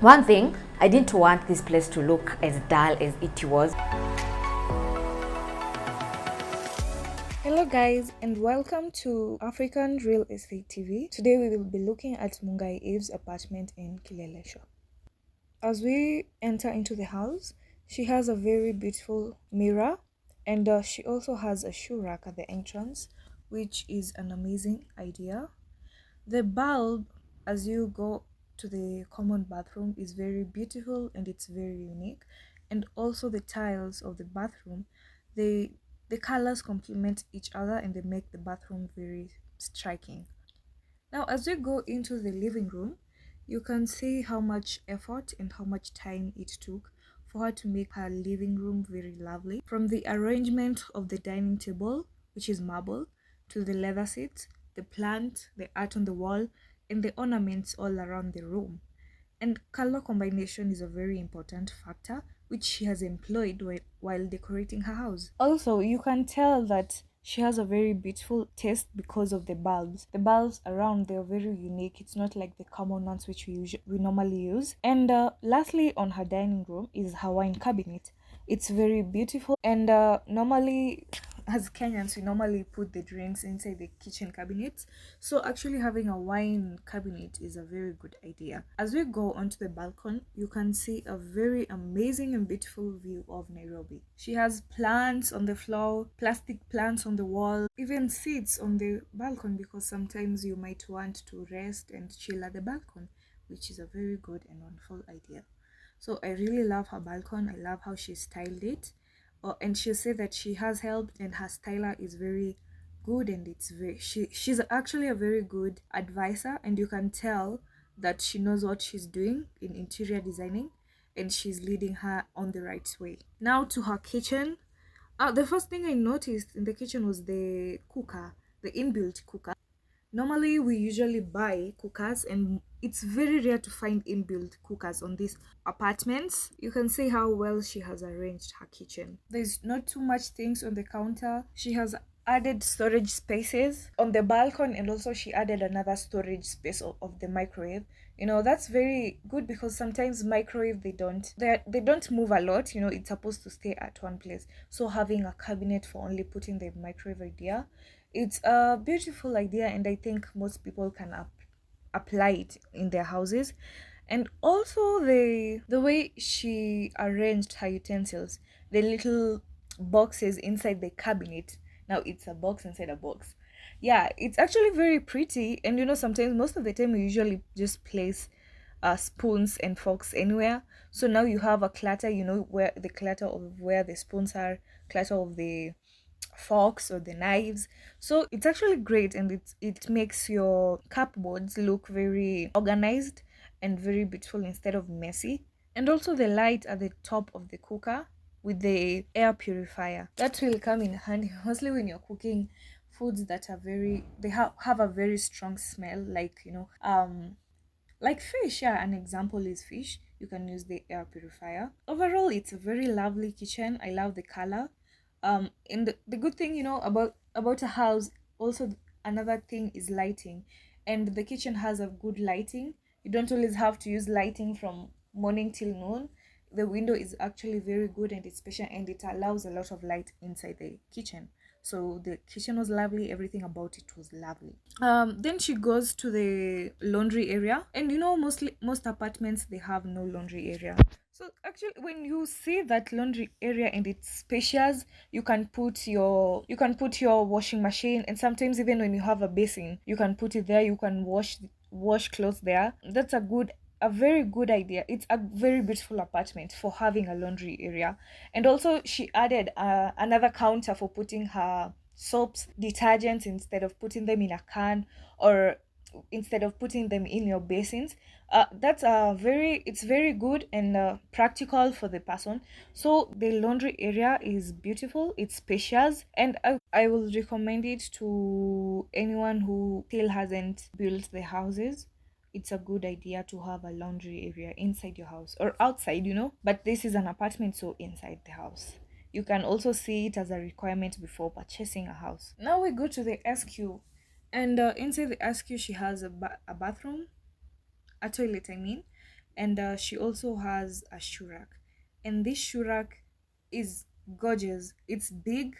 One thing, I didn't want this place to look as dull as it was. Hello guys, and welcome to African Real Estate TV. Today we will be looking at Mungai Eve's apartment in Kilelesho. As we enter into the house, she has a very beautiful mirror, and she also has a shoe rack at the entrance, which is an amazing idea. The bulb, as you go to the common bathroom, is very beautiful and it's very unique. And also the tiles of the bathroom, the colors complement each other and they make the bathroom very striking. Now, as we go into the living room, you can see how much effort and how much time it took for her to make her living room very lovely. From the arrangement of the dining table, which is marble, to the leather seats, the plant, the art on the wall, and the ornaments all around the room. And color combination is a very important factor which she has employed while decorating her house. Also, you can tell that she has a very beautiful taste because of the bulbs. The bulbs around, they are very unique. It's not like the common ones which we normally use. And lastly, on her dining room is her wine cabinet. It's very beautiful, and normally as Kenyans we normally put the drinks inside the kitchen cabinet, so actually having a wine cabinet is a very good idea. As we go onto the balcony, you can see a very amazing and beautiful view of Nairobi. She has plants on the floor, plastic plants on the wall, even seats on the balcony, because sometimes you might want to rest and chill at the balcony, which is a very good and wonderful idea. So I really love her balcony. I love how she styled it. And she said that she has helped and her styler is very good, and she's actually a very good advisor, and you can tell that she knows what she's doing in interior designing and she's leading her on the right way. Now to her kitchen. The first thing I noticed in the kitchen was the cooker, the inbuilt cooker. Normally, we usually buy cookers, and it's very rare to find inbuilt cookers on these apartments. You can see how well she has arranged her kitchen. There's not too much things on the counter. She has added storage spaces on the balcony, and also she added another storage space of the microwave. That's very good because sometimes microwave they don't move a lot. It's supposed to stay at one place, so having a cabinet for only putting the microwave idea, it's a beautiful idea, and I think most people can apply it in their houses. And also the way she arranged her utensils, the little boxes inside the cabinet. Now it's a box inside a box. Yeah, it's actually very pretty. And sometimes, most of the time, we usually just place spoons and forks anywhere. So now you have a clutter, where the clutter of where the spoons are, clutter of the forks or the knives. So it's actually great, and it makes your cupboards look very organized and very beautiful instead of messy. And also the light at the top of the cooker with the air purifier, that will come in handy mostly when you're cooking foods that are they have a very strong smell, like fish. Yeah, an example is fish. You can use the air purifier. Overall, it's a very lovely kitchen. I love the color. And the good thing, about a house, also another thing is lighting. And the kitchen has a good lighting. You don't always have to use lighting from morning till noon. The window is actually very good, and it's special, and it allows a lot of light inside the kitchen. So the kitchen was lovely. Everything about it was lovely. Then she goes to the laundry area, and most apartments, they have no laundry area. So actually, when you see that laundry area and it's spacious, you can put your washing machine, and sometimes even when you have a basin, you can put it there. You can wash clothes there. That's a very good idea. It's a very beautiful apartment for having a laundry area. And also she added another counter for putting her soaps, detergents, instead of putting them in a can, or instead of putting them in your basins. It's very good and practical for the person. So the laundry area is beautiful, it's spacious, and I will recommend it to anyone who still hasn't built the houses. It's a good idea to have a laundry area inside your house or outside, but this is an apartment, so inside the house. You can also see it as a requirement before purchasing a house. Now we go to the SQ, and inside the SQ she has a bathroom, a toilet, I mean, and she also has a shurak, and this shurak is gorgeous. It's big,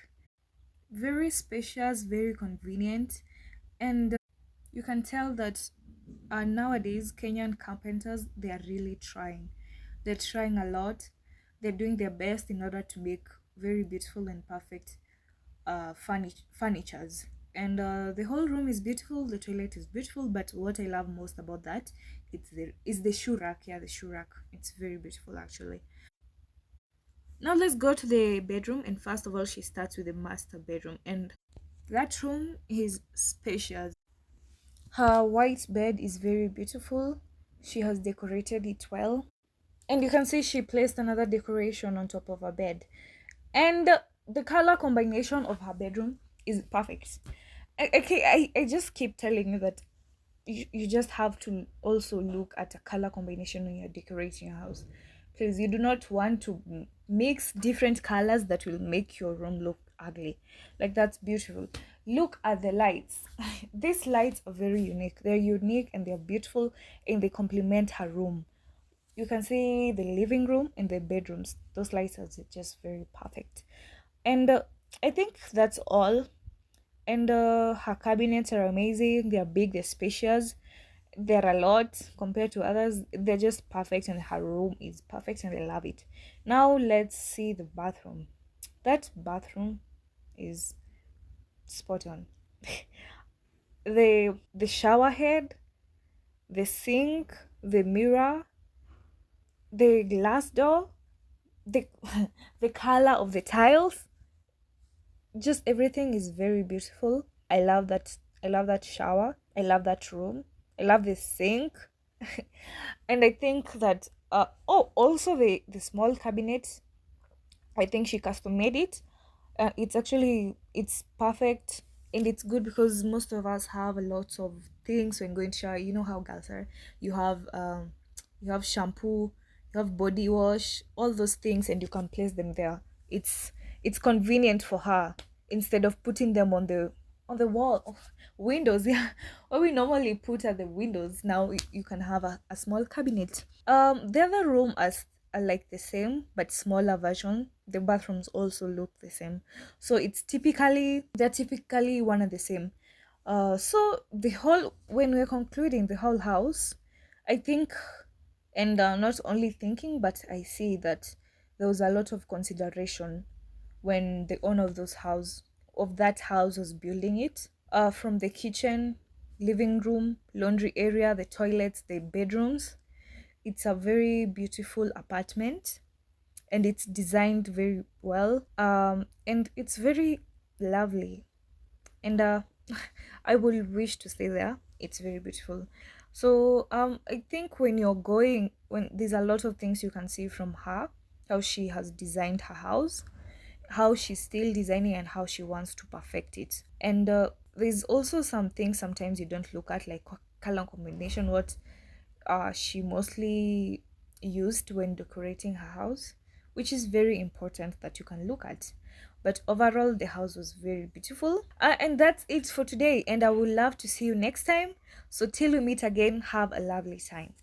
very spacious, very convenient, and you can tell that nowadays Kenyan carpenters, they are really trying. They're trying a lot. They're doing their best in order to make very beautiful and perfect furnitures. And the whole room is beautiful. The toilet is beautiful. But what I love most about that is the shurak. Yeah, the shurak. It's very beautiful actually. Now let's go to the bedroom. And first of all, she starts with the master bedroom, and that room is spacious. Her white bed is very beautiful. She has decorated it well. And you can see she placed another decoration on top of her bed. And the color combination of her bedroom is perfect. I just keep telling you that you just have to also look at a color combination when you're decorating your house. Please, you do not want to mix different colors that will make your room look ugly. Like, that's beautiful. Look at the lights. These lights are very unique. They're unique and they're beautiful, and they complement her room. You can see the living room and the bedrooms. Those lights are just very perfect. And I think that's all. And her cabinets are amazing. They're big, they're spacious. They're a lot compared to others. They're just perfect, and her room is perfect, and I love it. Now let's see the bathroom. That bathroom is spot on. The shower head, the sink, the mirror, the glass door, the the color of the tiles, just everything is very beautiful. I love that shower. I love that room. I love the sink. And I think that also the small cabinet, I think she custom made it. It's perfect, and it's good because most of us have a lot of things when going to shower. You know how girls are. You have shampoo, you have body wash, all those things, and you can place them there. It's convenient for her, instead of putting them on the wall windows. Yeah, what we normally put at the windows. Now you can have a small cabinet. The other room are like the same but smaller version. The bathrooms also look the same, so they're typically one and the same. So the whole when we're concluding the whole house, I think, and not only thinking, but I see that there was a lot of consideration when the owner of that house was building it. From the kitchen, living room, laundry area, the toilets, the bedrooms. It's a very beautiful apartment, and it's designed very well. And it's very lovely, and I will wish to stay there. It's very beautiful. So I think when there's a lot of things you can see from her, how she has designed her house, how she's still designing, and how she wants to perfect it. And there's also some things sometimes you don't look at, like color combination, what she mostly used when decorating her house, which is very important that you can look at. But overall, the house was very beautiful. And that's it for today. And I would love to see you next time. So till we meet again, have a lovely time.